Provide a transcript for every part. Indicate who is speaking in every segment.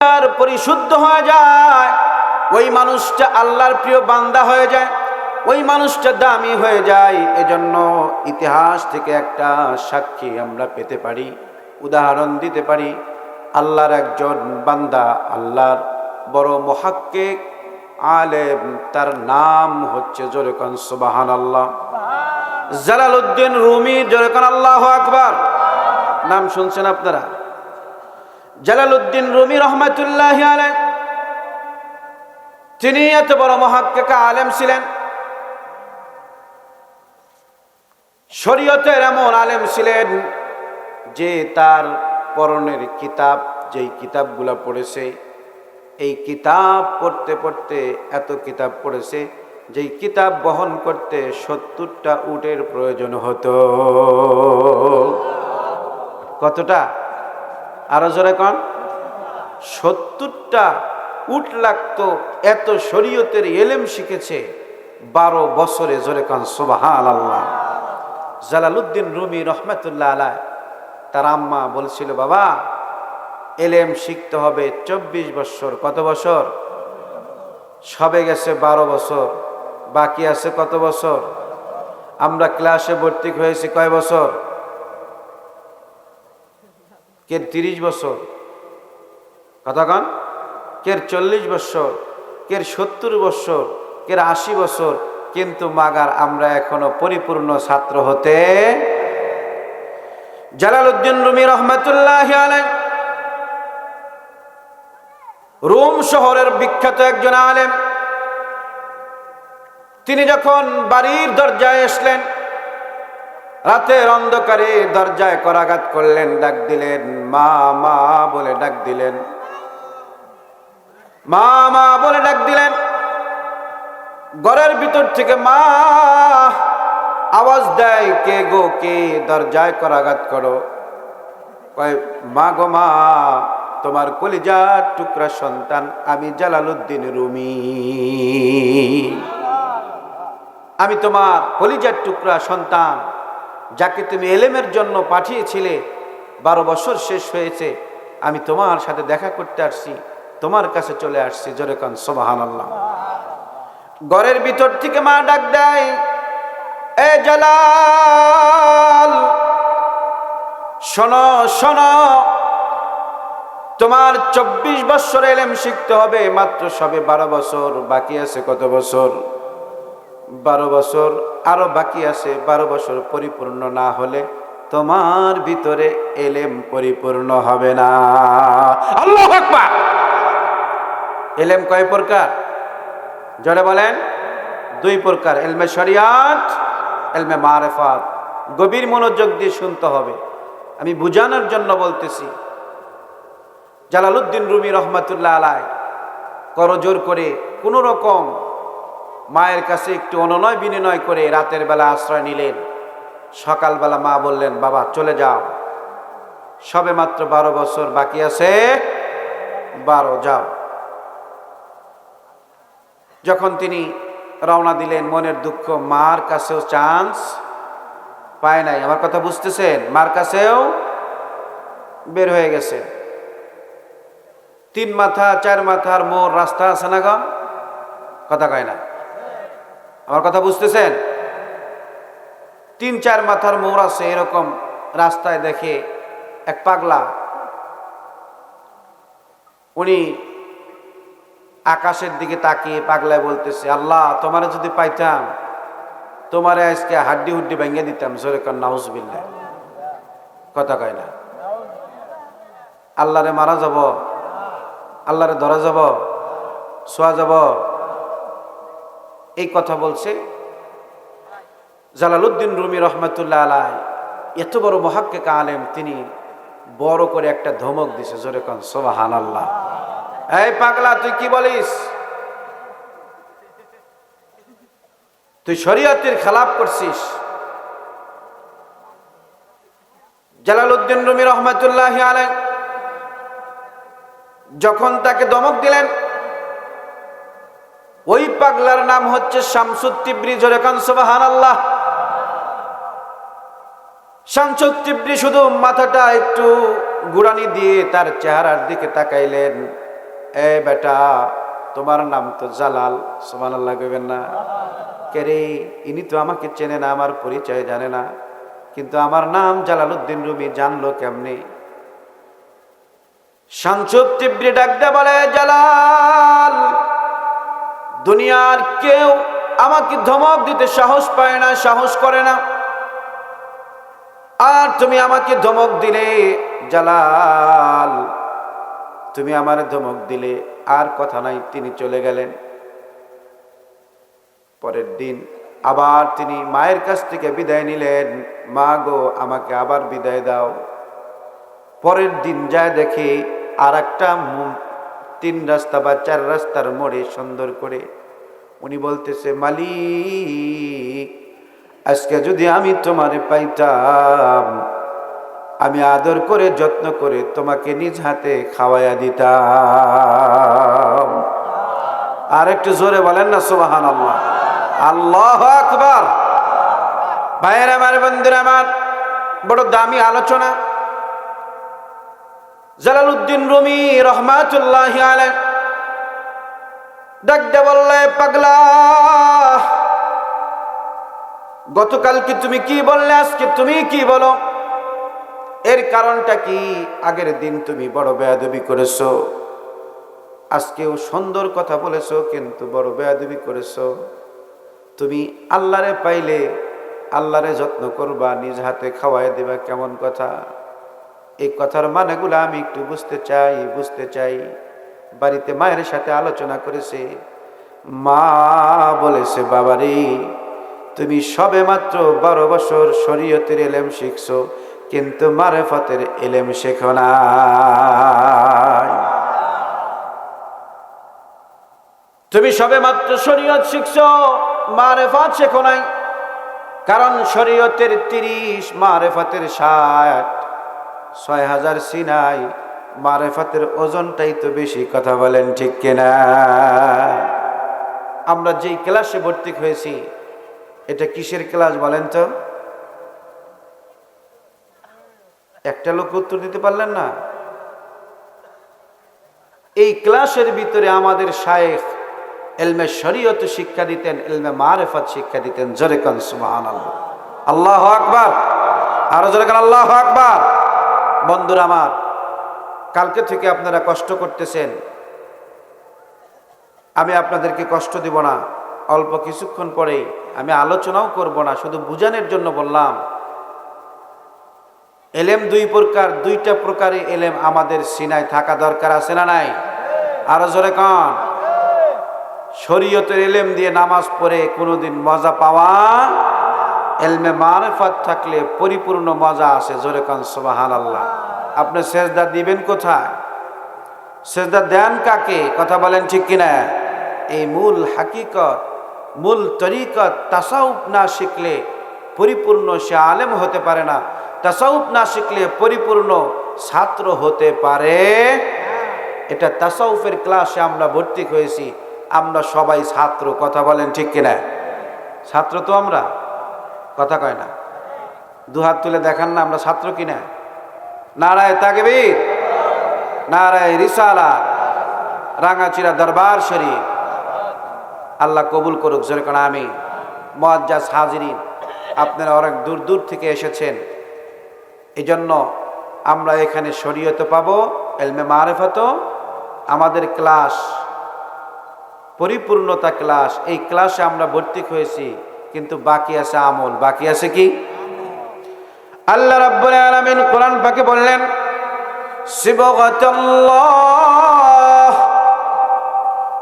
Speaker 1: আর পরিশুদ্ধ হয়ে যায়, ওই মানুষটা আল্লাহর প্রিয় বান্দা হয়ে যায়, ওই মানুষটা দামি হয়ে যায়। এজন্য ইতিহাস থেকে একটা সাক্ষী আমরা পেতে পারি, উদাহরণ দিতে পারি। আল্লাহর একজন বান্দা, আল্লাহর বড় মুহাক্কিক আলেম, তার নাম হচ্ছে জোরে কোন সুবহানাল্লাহ, জালালউদ্দিন রুমি। জোরে কোন আল্লাহু আকবার। নাম শুনছেন আপনারা? জালালউদ্দিন রুমি রহমাতুল্লাহি আলাইহি, তিনি এত বড় মুহাক্কিক আলেম ছিলেন, শরীয়তের এমন আলেম ছিলেন যে তার পরনের কিতাব, যেই কিতাবগুলো পড়েছে, এই কিতাব পড়তে পড়তে এত কিতাব পড়েছে, যেই কিতাব বহন করতে 70টা উটের প্রয়োজন হতো। কতটা? আরো জোরে কোন? 70টা উট লাগতো। এত শরীয়তের ইলম শিখেছে 12 বছরে। জোরে কোন সুবহানাল্লাহ। জালালউদ্দিন রুমি রহমাতুল্লাহ আলাইহি, তার আম্মা বলছিল, বাবা ইলম শিখতে হবে 24 বছর। কত বছর? সবে গেছে 12 বছর, বাকি আছে কত বছর? আমরা ক্লাসে ভর্তি হয়েছি কয় বছর? কে 30 বছর, কথা কন? কে 40 বছর, কে 70 বছর, কে 80 বছর, কিন্তু মাগার আমরা এখনো পরিপূর্ণ ছাত্র হতে। জালালউদ্দিন রুমি রহমাতুল্লাহি আলাইহি রোম শহরের বিখ্যাত একজন আলেম। তিনি যখন বাড়ির দরজায় আসলেন, রাতের অন্ধকারে দরজায় করাঘাত করলেন, ডাক দিলেন, মা মা বলে ডাক দিলেন, মা মা বলে ডাক দিলেন। ঘরের ভিতর থেকে মা আওয়াজ দেয়, কে গো, কে দরজায় করাঘাত করো? কয়, মা গো মা, তোমার কলিজার টুকরা সন্তান আমি জালালউদ্দিন রুমি, আমি তোমার কলিজার টুকরা সন্তান, যাকে তুমি ইলমের জন্য পাঠিয়েছিলে। 12 বছর শেষ হয়েছে, আমি তোমার সাথে দেখা করতে আসছি, তোমার কাছে চলে আসছি। জোরে কোন সুবহানাল্লাহ। ঘরের ভিতর থেকে মা ডাক দেয়, এ জালাল, শোনো শোনো, তোমার 24 বছর ইলম শিখতে হবে, মাত্র সবে 12 বছর, বাকি আছে কত বছর? 12 বছর আরো বাকি আছে। 12 বছর পরিপূর্ণ না হলে তোমার ভিতরে ইলম পরিপূর্ণ হবে না। আল্লাহু আকবার। ইলম কয় প্রকার? জোরে বলেন। 2 প্রকার, ইলমে শরিয়াত, ইলমে মারিফাত। গভীর মনোযোগ দিয়ে শুনতে হবে, আমি বুঝানোর জন্য বলতেছি। জালালউদ্দিন রুমি রহমাতুল্লাহ আলাইহি করজোর করে কোন রকম মায়ের কাছে একটু অনুনয় বিনয় করে রাতের বেলা আশ্রয় নিলেন। সকালবেলা মা বললেন, বাবা চলে যাও, সবে মাত্র 12 বছর বাকি আছে, 12, যাও। যখন তিনি রওনা দিলেন, মনের দুঃখ, মার কাছেও চান্স পায় নাই। আমার কথা বুঝতেছেন? মার কাছেও বের হয়ে গেছে। 3 মাথা 4 মাথার মোর রাস্তা আছে না গো? কথা কয় না। আমার কথা বুঝতেছেন? 3-4 মাথার মোড় আছে, এরকম রাস্তায় দেখে এক পাগলা, উনি আকাশের দিকে তাকিয়ে পাগলায় বলতেছে, আল্লাহ তোমারে যদি পাইতাম, তোমারে আজকে হাড্ডি হুড্ডি ভেঙে দিতাম। জোরে কর নাউজুবিল্লাহ। কথা কয় না। আল্লাহরে মারা যাব, আল্লাহরে ধরা যাব, ছোঁয়া যাব, এই কথা বলছে। জালালউদ্দিন রুমি রহমাতুল্লাহ আলাইহি এত বড় মুহাক্কিক আলেম, তিনি বড় করে একটা ধমক দিছে। জোরে কোন সুবহানাল্লাহ। এই পাগলা, তুই কি বলিস? তুই শরীয়তের খেলাফ করছিস। জালালউদ্দিন রুমি রহমাতুল্লাহ আলাইহি যখন তাকে ধমক দিলেন, ওই পাগলার নাম হচ্ছে শামসুত তিবরি। জোরে কোন সুবহানাল্লাহ। শামসুত তিবরি শুধু মাথাটা একটু গুড়ানি দিয়ে তার চেহারার দিকে তাকাইলেন, এ বেটা, তোমার নাম তো জালাল, সুবহানাল্লাহ কইবেন না? কে রে? ইনি তো আমাকে চেনে না, আমার পরিচয় জানে না, কিন্তু আমার নাম জালালউদ্দিন রুমি জানলো কেমনে? শামসুদ তিবরি ডাক দিয়ে বলে, জালাল, দুনিয়ার কেউ আমাকে ধমক দিতে সাহস পায় না, সাহস করে না, আর তুমি আমাকে ধমক দিলে জালাল, তুমি আমার ধমক দিলে, আর কথা নাই। তিনি চলে গেলেন। পরের দিন আবার তিনি মায়ের কাছ থেকে বিদায় নিলেন। মা গো, আমাকে আবার বিদায় দাও। পরের দিন যায় দেখি আর একটা 3 রাস্তা বা 4 রাস্তার মোড়ে সুন্দর করে উনি বলতেছে, মালিক, আজকে যদি আমি তোমারে পাইতাম, আমি আদর করে যত্ন করে তোমাকে নিজ হাতে খাওয়াইয়া দিতাম। আর একটু জোরে বলেন না সুবহানাল্লাহ, আল্লাহু আকবার। ভাইয়েরা আমার, বন্ধুরা আমার, বড় দামি আলোচনা। জালালউদ্দিন রুমি রহমাতুল্লাহি আলাইহি ডাক দিয়ে বললে, পাগলা, গতকালকে তুমি কি বললে, আজকে তুমি কি বলো? এর কারণটা কি? আগের দিন তুমি বড় বেয়াদবি করেছো, আজকেও সুন্দর কথা বলেছো, কিন্তু বড় বেয়াদবি করেছো। তুমি আল্লাহরে পাইলে আল্লাহরে যত্ন করবা, নিজ হাতে খাওয়াই দিবা, কেমন কথা? এই কথার মানেগুলো আমি একটু বুঝতে চাই। বাড়িতে মায়ের সাথে আলোচনা করেছে। মা বলেছে, বাবারে, তুমি সবে মাত্র 12 বছর শরীয়তের ইলম শিখছো, কিন্তু মারেফতের ইলম শেখো নাই। তুমি সবে মাত্র শরীয়ত শিখছো, মারেফত শেখো নাই। কারণ শরীয়তের 30, মারেফতের 60, 6000 সিনাই, মারেফতের ওজনটাই তো বেশি। কথা বলেন ঠিক কিনা? আমরা যেই ক্লাসে ভর্তি হয়েছি, এটা কিসের ক্লাস বলেন তো? একটা লোক উত্তর দিতে পারলেন না? এই ক্লাসের ভিতরে আমাদের শায়েখ ইলমে শরীয়ত শিক্ষা দিতেন, ইলমে মারেফত শিক্ষা দিতেন। জোরে কান সুবহানাল্লাহ, আল্লাহু আকবার। আরো জোরে কান আল্লাহু আকবার। বন্ধুরা আমার, কালকে থেকে আপনারা কষ্ট করতেছেন, আমি আপনাদেরকে কষ্ট দিব না। অল্প কিছুক্ষণ পরেই আমি আলোচনাও করব না, শুধু বুঝানোর জন্য বললাম। এলেম 2 প্রকার, 2টা প্রকারে এলেম আমাদের সিনায় থাকা দরকার, আছে না নাই? আরো জোরে কান। শরীয়তের এলেম দিয়ে নামাজ পড়ে কোনোদিন মজা পাওয়া, ইলমে মারিফত থাকলে পরিপূর্ণ মজা আসে। জোরে কান সুবহানাল্লাহ। আপনি সেজদা দিবেন কোথায়? সেজদা দেন কাকে? কথা বলেন ঠিক কিনা? এই মূল হাকিকত, মূল তরিকত তাসাউফ না শিখলে পরিপূর্ণ সে আলেম হতে পারে না। তাসাউফ না শিখলে পরিপূর্ণ ছাত্র হতে পারে। এটা তাসাউফের ক্লাসে আমরা ভর্তি হয়েছি, আমরা সবাই ছাত্র। কথা বলেন ঠিক কিনা? ছাত্র তো আমরা, কথা কয় না? 2 হাত তুলে দেখান না আমরা ছাত্র কিনা? নারায়ে তাকবীর, নারায়ে রিসালাত, রাঙাচিরা দরবার শরীফ। আল্লাহ কবুল করুক। জোরে কোন আমিন। মুআজ্জাজ হাজিরিন, আপনারা অনেক দূর দূর থেকে এসেছেন, এজন্য আমরা এখানে শরীয়ত পাবো, ইলমে মারিফত। আমাদের ক্লাস পরিপূর্ণতা ক্লাস, এই ক্লাসে আমরা ভর্তি হয়েছি, কিন্তু বাকি আছে আমল। বাকি আছে কি? আল্লাহ রাব্বুল আলামিন কোরআন পাকে বললেন, সিবগাতাল্লাহ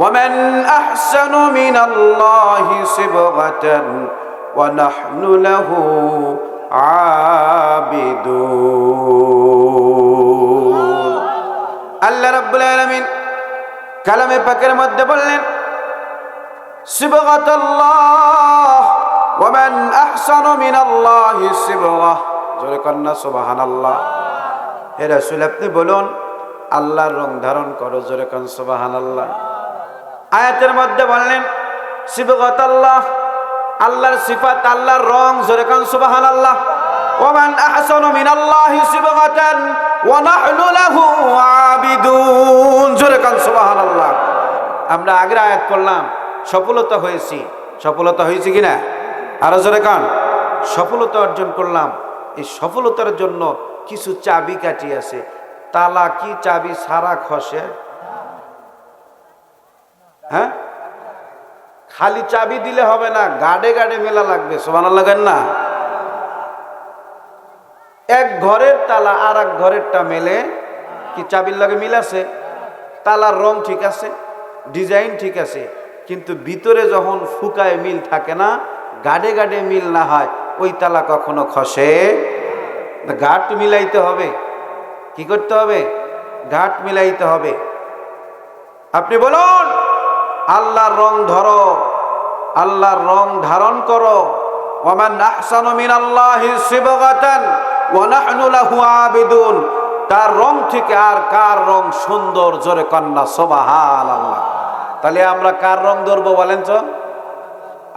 Speaker 1: ওয়া মান আহসানু মিনাল্লাহি সিবগাতান ওয়া নাহনু লাহু আবিদুন। আল্লাহ রাব্বুল আলামিন কালামে পাকের মধ্যে বললেন, সিবগাতাল্লাহ ওয়া মান আহসানু মিনাল্লাহি সিবগাহ। জোরে কন্না সুবহানাল্লাহ। হে রাসূল, আপনি বলুন, আল্লাহর রং ধারণ করো। জোরে কন সুবহানাল্লাহ। আয়াতের মধ্যে বললেন সিবগাতাল্লাহ, আল্লাহর সিফাত, আল্লাহর রং। জোরে কন সুবহানাল্লাহ। ওয়া মান আহসানু মিনাল্লাহি সিবগাতান ওয়া নাহনু লাহু আবিদুন। জোরে কান সুবহানাল্লাহ। আমরা আগের আয়াত করলাম সফলতা হয়েছি, সফলতা হয়েছে কিনা? আরো জোরে কান। সফলতা অর্জন করলাম। এই সফলতার জন্য কিছু চাবি কাঠি আছে। তালা কি চাবি সারা খসে? হ্যাঁ, খালি চাবি দিলে হবে না, গাড়ে গাড়ে মেলা লাগবে। সুবহানাল্লাহ না? এক ঘরের তালা আর এক ঘরেরটা মেলে কি চাবির লাগে মিল আছে? তালার রং ঠিক আছে, ডিজাইন ঠিক আছে, কিন্তু ভিতরে যখন ফুকায় মিল থাকে না, গাড়ে গাড়ে মিল না হয়, ওই তালা কখনো খসে। গাঁট মিলাইতে হবে। কি করতে হবে? গাঁট মিলাইতে হবে। আপনি বলুন, আল্লাহর রং ধরো, আল্লাহর রং ধারণ করো। ওয়ামান আহসানু মিনাল্লাহি সিবগাতান ওয়া নাহনু লাহু আবিদুন। তার রং থেকে আর কার রং সুন্দর? জোরে কন্যা সুবহানাল্লাহ। তাহলে আমরা কার রং ধরবো বলেন তো?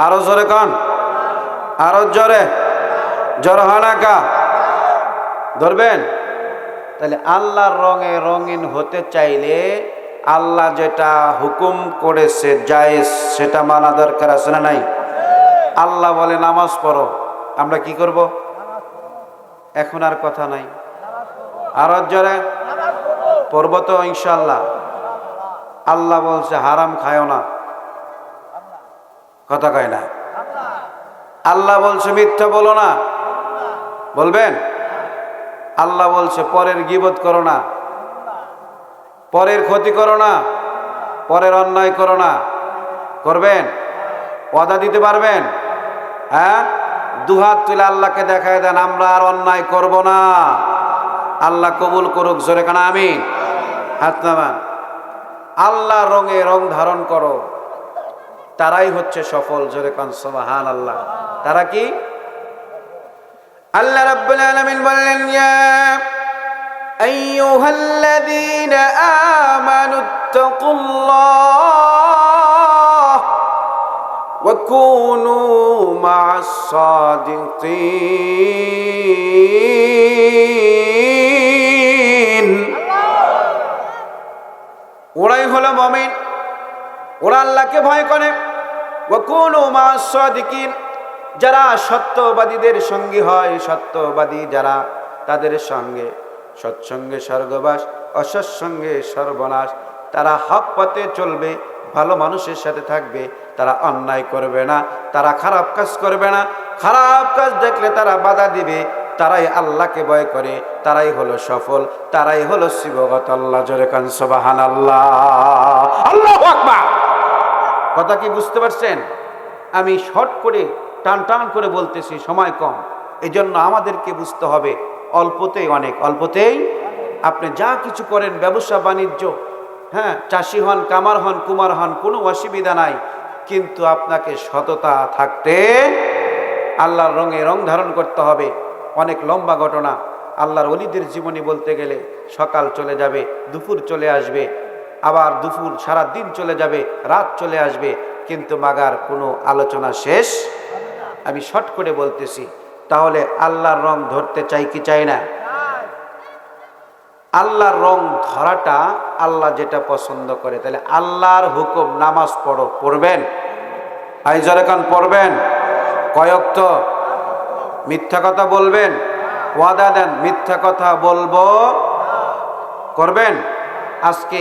Speaker 1: আরো জোরে কন, আরো জোরে। জোর হানাকা ধরবেন। তাহলে আল্লাহর রঙে রঙিন হতে চাইলে আল্লাহ যেটা হুকুম করেছে জায়েজ, সেটা মানা দরকার আছে না নাই? আল্লাহ বলে নামাজ পড়ো, আমরা কি করব? এখন আর কথা নাই, আরো জোরে পড়বো তো ইনশাআল্লাহ। আল্লাহ বলছে হারাম খায়ও না, কথা কয় না। আল্লাহ বলছে মিথ্যা বলো না, বলবেন? আল্লাহ বলছে পরের গীবত করো না, পরের ক্ষতি করো না, পরের অন্যায় করো না, করবেন? ওয়াদা দিতে পারবেন? হ্যাঁ, দুহাত তুলে আল্লাহকে দেখায় দেন আমরা আর অন্যায় করব না। আল্লাহ কবুল করুক, জোরে কানা আমিন। হাত নামান। আল্লাহ রঙে রং ধারণ করো, তারাই হচ্ছে সফল। জোরে কান সুবহানাল্লাহ। তারা কি? আল্লাহ রাব্বুল আলামিন বললেন, ইয়া আইয়ুহাল্লাযীনা আমানুত্তাকুল্লাহ ওয়া কুনু মা'আস সাদিকিন। ওরাই হলো মুমিন, ওরা আল্লাহকে ভয় করে। ওয়া কুনু মা'আস সাদিকিন, যারা সত্যবাদীদের সঙ্গী হয়, সত্যবাদী যারা, তাদের সঙ্গে সৎসঙ্গে স্বর্গবাস, অসৎসঙ্গে সর্বনাশ। তারা হক পথে চলবে, ভালো মানুষের সাথে থাকবে, তারা অন্যায় করবে না, তারা খারাপ কাজ করবে না, খারাপ কাজ দেখলে তারা বাধা দিবে। তারাই আল্লাহকে ভয় করে, তারাই হলো সফল, তারাই হলো সিবগত। আল্লাহ জোরে কান সুবহানাল্লাহ। আল্লাহু আকবার। কথা কি বুঝতে পারছেন? আমি শর্ট করে টান টান করে বলতেছি, সময় কম, এই জন্য আমাদেরকে বুঝতে হবে অল্পতেই অনেক, অল্পতেই আপনি যা কিছু করেন, ব্যবসা বাণিজ্য, হ্যাঁ, চাষি হন, কামার হন, কুমার হন, কোনো অসুবিধা নাই, কিন্তু আপনাকে সততা থাকতে, আল্লাহর রঙে রং ধারণ করতে হবে। অনেক লম্বা ঘটনা, আল্লাহর ওলিদের জীবনী বলতে গেলে সকাল চলে যাবে, দুপুর চলে আসবে, আবার দুপুর সারা দিন চলে যাবে, রাত চলে আসবে, কিন্তু মাগার কোনো আলোচনা শেষ। আমি শর্ট করে বলতেছি। তাহলে আল্লাহর রং ধরতে চাই কি চাই না? আল্লাহর রং ধরাটা আল্লাহ যেটা পছন্দ করে। তাহলে আল্লাহর হুকুম নামাজ পড়ো, পড়বেন? আইজরাকান পড়বেন? কয়ক্ত? মিথ্যা কথা বলবেন? ওয়াদা দেন মিথ্যা কথা বলবো, করবেন? আজকে